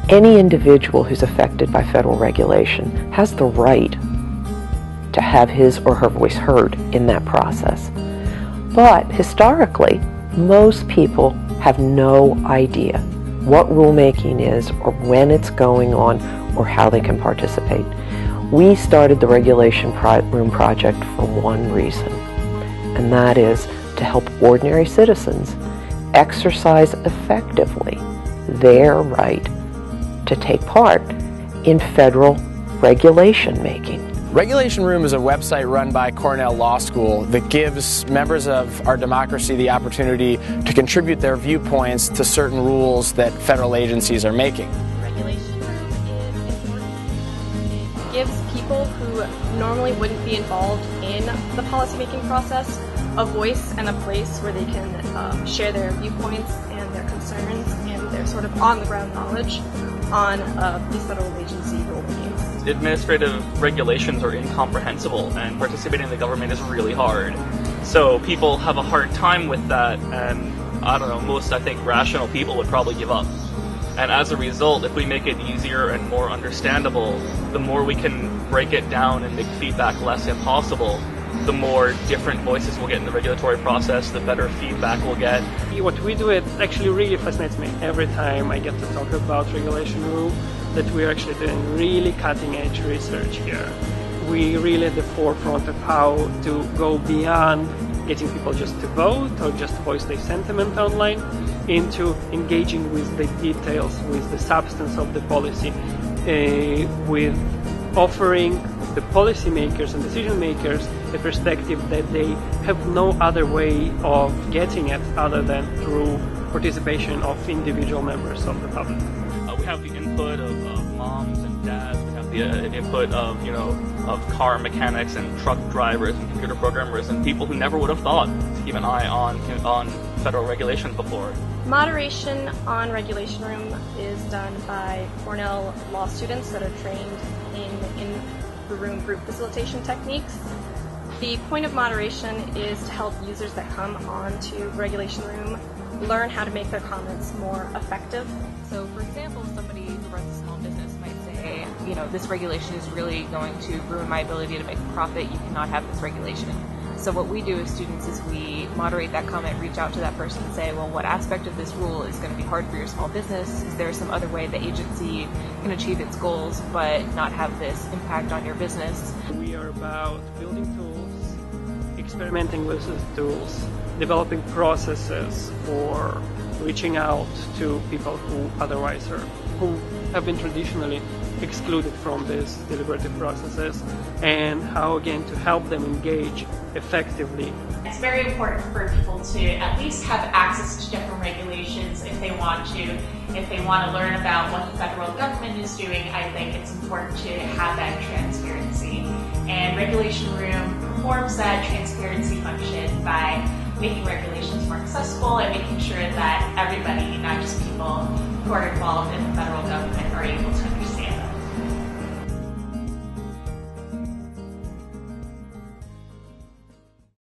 Any individual who's affected by federal regulation has the right to have his or her voice heard in that process. But historically, most people have no idea what rulemaking is or when it's going on or how they can participate. We started the Regulation Room project for one reason, and that is to help ordinary citizens exercise effectively their right to take part in federal regulation making. Regulation Room is a website run by Cornell Law School that gives members of our democracy the opportunity to contribute their viewpoints to certain rules that federal agencies are making. Regulation Room is important. It gives people who normally wouldn't be involved in the policymaking process a voice and a place where they can share their viewpoints and their concerns and their sort of on-the-ground knowledge on these federal agency rulemaking. Administrative regulations are incomprehensible, and participating in the government is really hard. So people have a hard time with that, and I don't know, most, I think, rational people would probably give up. And as a result, if we make it easier and more understandable, the more we can break it down and make feedback less impossible, the more different voices we'll get in the regulatory process, the better feedback we'll get. What we do, it actually really fascinates me every time I get to talk about Regulation Room, that we're actually doing really cutting-edge research here. We're really at the forefront of how to go beyond getting people just to vote or just voice their sentiment online into engaging with the details, with the substance of the policy, with offering the policymakers and decision makers a perspective that they have no other way of getting it other than through participation of individual members of the public. We have the input of moms and dads. We have the input of, of car mechanics and truck drivers and computer programmers and people who never would have thought to keep an eye on federal regulations before. Moderation on Regulation Room is done by Cornell law students that are trained in the room group facilitation techniques. The point of moderation is to help users that come on to Regulation Room learn how to make their comments more effective. So, for example, somebody who runs a small business might say, this regulation is really going to ruin my ability to make a profit. You cannot have this regulation. So what we do as students is we moderate that comment, reach out to that person and say, well, what aspect of this rule is going to be hard for your small business? Is there some other way the agency can achieve its goals but not have this impact on your business? We are about building tools, experimenting with these tools, developing processes for reaching out to people who otherwise who have been traditionally excluded from these deliberative processes, and how, again, to help them engage effectively. It's very important for people to at least have access to different regulations if they want to. If they want to learn about what the federal government is doing, I think it's important to have that transparency. And Regulation Room performs that transparency function by making regulations more accessible and making sure that